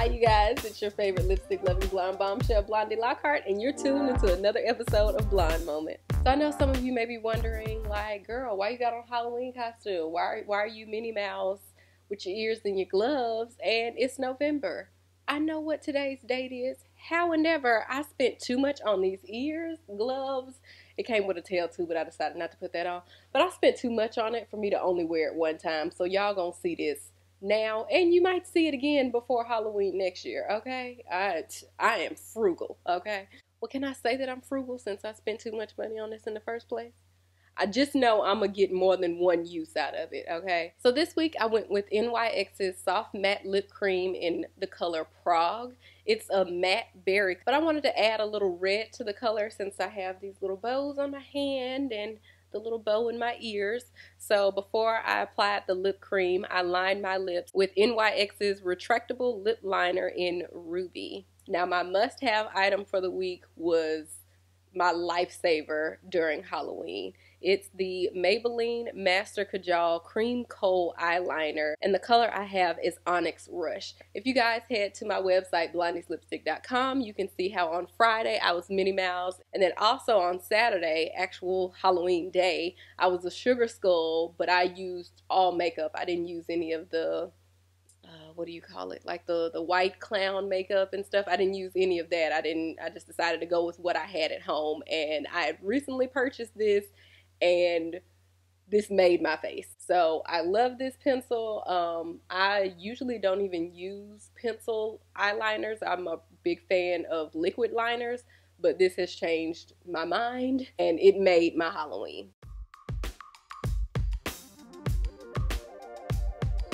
Hi you guys, it's your favorite lipstick loving blonde bombshell, Blondie Lockhart, and you're tuned into another episode of Blonde Moment. So I know some of you may be wondering, like, girl, why you got on Halloween costume? Why are you Minnie Mouse with your ears and your gloves? And it's November. I know what today's date is. However, I spent too much on these ears, gloves. It came with a tail too, but I decided not to put that on. But I spent too much on it for me to only wear it one time. So y'all gonna see this now, and you might see it again before Halloween next year, okay? I am frugal, okay? Well, can I say that I'm frugal since I spent too much money on this in the first place? I just know I'm going to get more than one use out of it, okay? So this week I went with NYX's Soft Matte Lip Cream in the color Prague. It's a matte berry, but I wanted to add a little red to the color since I have these little bows on my hand and the little bow in my ears. So before I applied the lip cream, I lined my lips with NYX's retractable lip liner in Ruby. Now my must-have item for the week was my lifesaver during Halloween. It's the Maybelline Master Kajal Cream Kohl Eyeliner, and the color I have is Onyx Rush. If you guys head to my website, blondieslipstick.com, you can see how on Friday I was Minnie Mouse, and then also on Saturday, actual Halloween day, I was a Sugar Skull, but I used all makeup. I didn't use any of the what do you call it? Like the white clown makeup and stuff. I didn't use any of that. I just decided to go with what I had at home. And I had recently purchased this and this made my face. So I love this pencil. I usually don't even use pencil eyeliners. I'm a big fan of liquid liners, but this has changed my mind and it made my Halloween.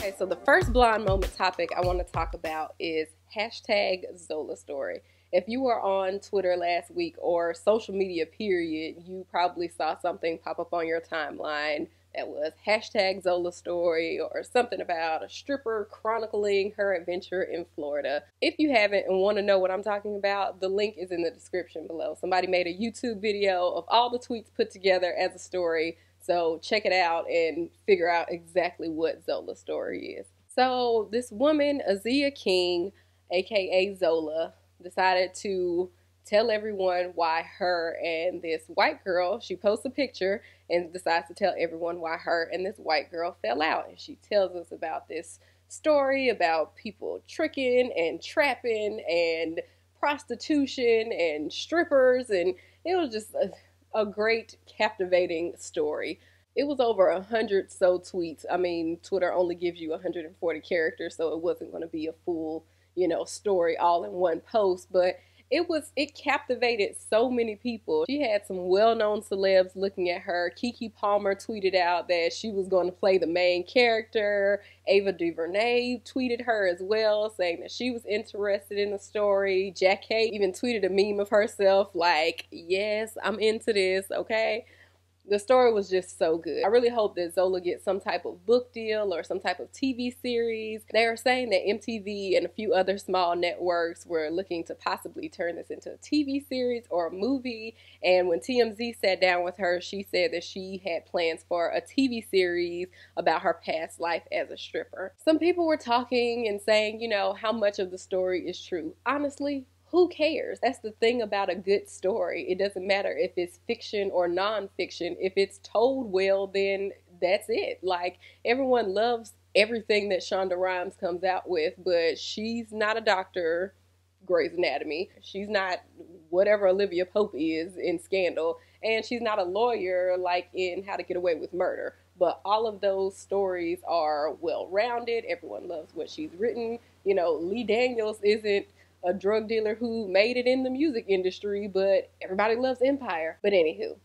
Okay, so the first blonde moment topic I want to talk about is hashtag Zola story. If you were on Twitter last week or social media period, you probably saw something pop up on your timeline that was hashtag Zola story or something about a stripper chronicling her adventure in Florida. If you haven't and want to know what I'm talking about, the link is in the description below. Somebody made a YouTube video of all the tweets put together as a story. So check it out and figure out exactly what Zola's story is. So this woman, Aziah King, aka Zola, decided to tell everyone why her and this white girl, she posts a picture and decides to tell everyone why her and this white girl fell out. And she tells us about this story about people tricking and trapping and prostitution and strippers, and it was just a great, captivating story. It was over 100 so tweets. I mean, Twitter only gives you 140 characters, so it wasn't going to be a full, story all in one post, but it captivated so many people. She had some well-known celebs looking at her. Keke Palmer tweeted out that she was going to play the main character. Ava DuVernay tweeted her as well, saying that she was interested in the story. Jack K even tweeted a meme of herself like, yes, I'm into this, okay? The story was just so good. I really hope that Zola gets some type of book deal or some type of TV series. They are saying that MTV and a few other small networks were looking to possibly turn this into a TV series or a movie. And when TMZ sat down with her, she said that she had plans for a TV series about her past life as a stripper. Some people were talking and saying, how much of the story is true. Honestly, who cares? That's the thing about a good story. It doesn't matter if it's fiction or nonfiction. If it's told well, then that's it. Like, everyone loves everything that Shonda Rhimes comes out with, but she's not a doctor, Grey's Anatomy. She's not whatever Olivia Pope is in Scandal. And she's not a lawyer like in How to Get Away with Murder. But all of those stories are well-rounded. Everyone loves what she's written. Lee Daniels isn't a drug dealer who made it in the music industry, but everybody loves Empire. But anywho,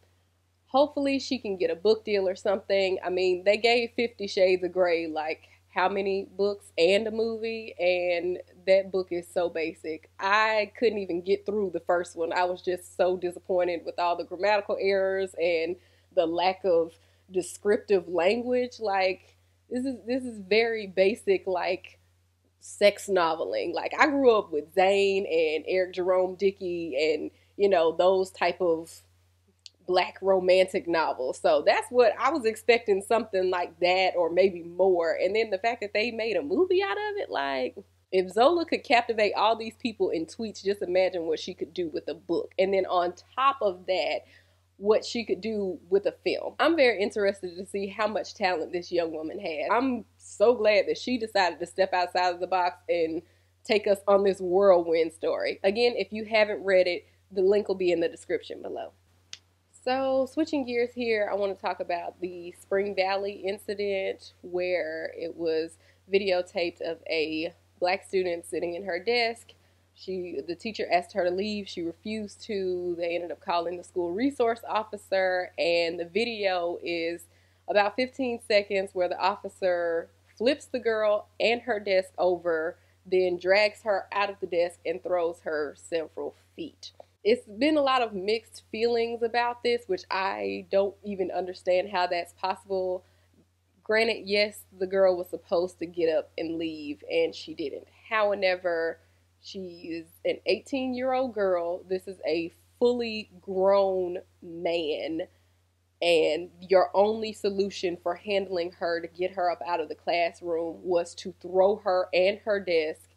hopefully she can get a book deal or something. I mean, they gave 50 Shades of Grey like how many books and a movie, and that book is so basic. I couldn't even get through the first one. I was just so disappointed with all the grammatical errors and the lack of descriptive language. Like, this is very basic, like, sex noveling. Like, I grew up with Zane and Eric Jerome Dickey and, those type of black romantic novels. So that's what I was expecting, something like that or maybe more. And then the fact that they made a movie out of it, like, If Zola could captivate all these people in tweets, just imagine what she could do with a book. And then on top of that, what she could do with a film. I'm very interested to see how much talent this young woman has. I'm so glad that she decided to step outside of the box and take us on this whirlwind story. Again, if you haven't read it, the link will be in the description below. So switching gears here, I want to talk about the Spring Valley incident where it was videotaped of a black student sitting in her desk. The teacher asked her to leave. She refused to. They ended up calling the school resource officer, and the video is about 15 seconds where the officer flips the girl and her desk over, then drags her out of the desk and throws her several feet. It's been a lot of mixed feelings about this, which I don't even understand how that's possible. Granted, yes, the girl was supposed to get up and leave, and she didn't. However, she is an 18-year-old girl. This is a fully grown man, and your only solution for handling her to get her up out of the classroom was to throw her and her desk,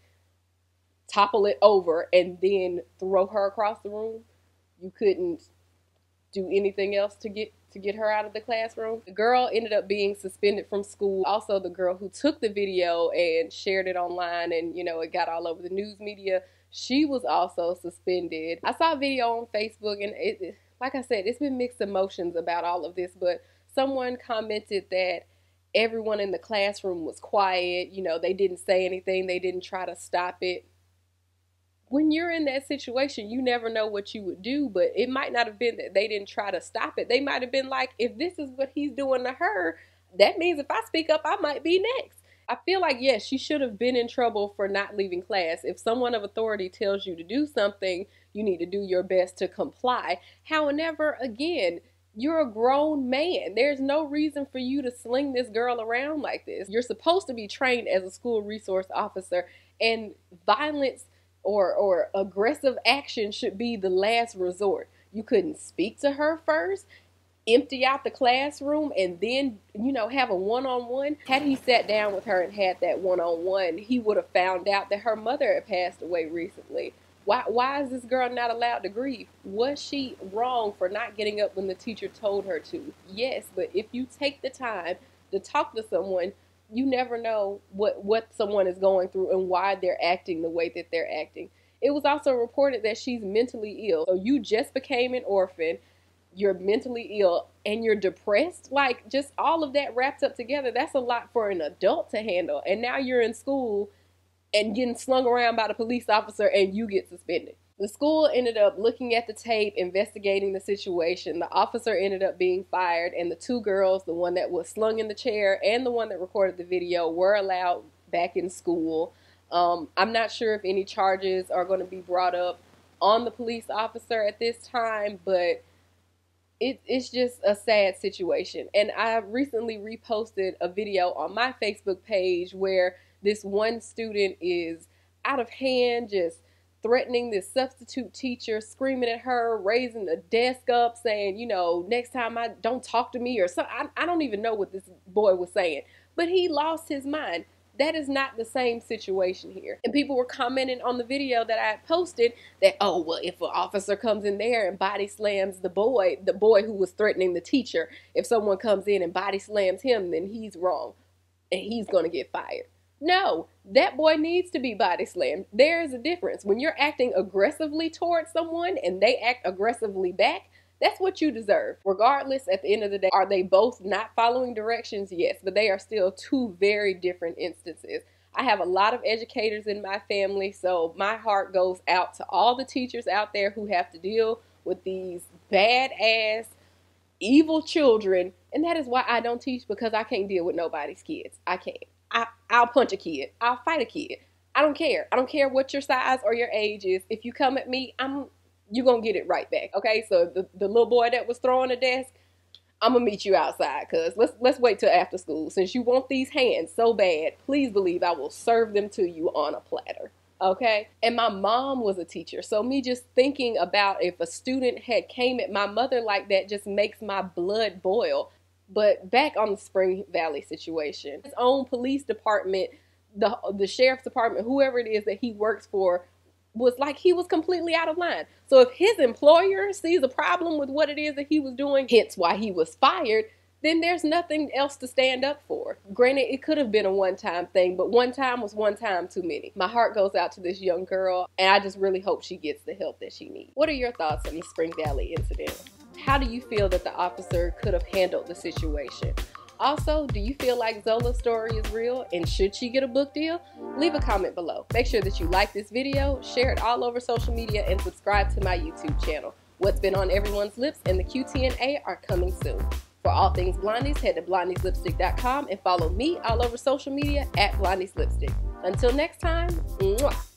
topple it over, and then throw her across the room. You couldn't do anything else to get her out of the classroom. The girl ended up being suspended from school. Also, the girl who took the video and shared it online, and it got all over the news media, she was also suspended. I saw a video on Facebook, and it, like I said, it's been mixed emotions about all of this, but someone commented that everyone in the classroom was quiet. They didn't say anything. They didn't try to stop it. When you're in that situation, you never know what you would do, but it might not have been that they didn't try to stop it. They might have been like, if this is what he's doing to her, that means if I speak up, I might be next. I feel like, yes, she should have been in trouble for not leaving class. If someone of authority tells you to do something, you need to do your best to comply. However, again, you're a grown man. There's no reason for you to sling this girl around like this. You're supposed to be trained as a school resource officer, and violence or aggressive action should be the last resort. You couldn't speak to her first, empty out the classroom, and then, have a one-on-one. Had he sat down with her and had that one-on-one, he would have found out that her mother had passed away recently. Why is this girl not allowed to grieve? Was she wrong for not getting up when the teacher told her to? Yes, but if you take the time to talk to someone, you never know what someone is going through and why they're acting the way that they're acting. It was also reported that she's mentally ill. So you just became an orphan, you're mentally ill, and you're depressed. Like, just all of that wrapped up together, that's a lot for an adult to handle. And now you're in school and getting slung around by the police officer, and you get suspended. The school ended up looking at the tape, investigating the situation. The officer ended up being fired, and the two girls, the one that was slung in the chair and the one that recorded the video, were allowed back in school. I'm not sure if any charges are going to be brought up on the police officer at this time, but it's just a sad situation. And I recently reposted a video on my Facebook page where this one student is out of hand, just threatening this substitute teacher, screaming at her, raising the desk up, saying, next time don't talk to me, or so. I don't even know what this boy was saying, but he lost his mind. That is not the same situation here. And people were commenting on the video that I posted that, oh, well, if an officer comes in there and body slams the boy who was threatening the teacher, if someone comes in and body slams him, then he's wrong and he's going to get fired. No, that boy needs to be body slammed. There is a difference. When you're acting aggressively towards someone and they act aggressively back, that's what you deserve. Regardless, at the end of the day, are they both not following directions? Yes, but they are still two very different instances. I have a lot of educators in my family, so my heart goes out to all the teachers out there who have to deal with these badass, evil children. And that is why I don't teach, because I can't deal with nobody's kids. I can't. I'll punch a kid. I'll fight a kid. I don't care. I don't care what your size or your age is. If you come at me, you're going to get it right back. Okay, so the little boy that was throwing a desk, I'm going to meet you outside, cuz let's wait till after school. Since you want these hands so bad, please believe I will serve them to you on a platter. Okay? And my mom was a teacher, so me just thinking about if a student had came at my mother like that just makes my blood boil. But back on the Spring Valley situation, its own police department the sheriff's department, whoever it is that he works for, was like he was completely out of line. So if his employer sees a problem with what it is that he was doing, hence why he was fired, then there's nothing else to stand up for. Granted, it could have been a one-time thing, but one time was one time too many. My heart goes out to this young girl, and I just really hope she gets the help that she needs. What are your thoughts on the Spring Valley incident? How do you feel that the officer could have handled the situation? Also, do you feel like Zola's story is real, and should she get a book deal? Leave a comment below. Make sure that you like this video, share it all over social media, and subscribe to my YouTube channel. What's been on everyone's lips and the QT&A are coming soon. For all things Blondies, head to blondieslipstick.com and follow me all over social media at blondieslipstick. Until next time, mwah.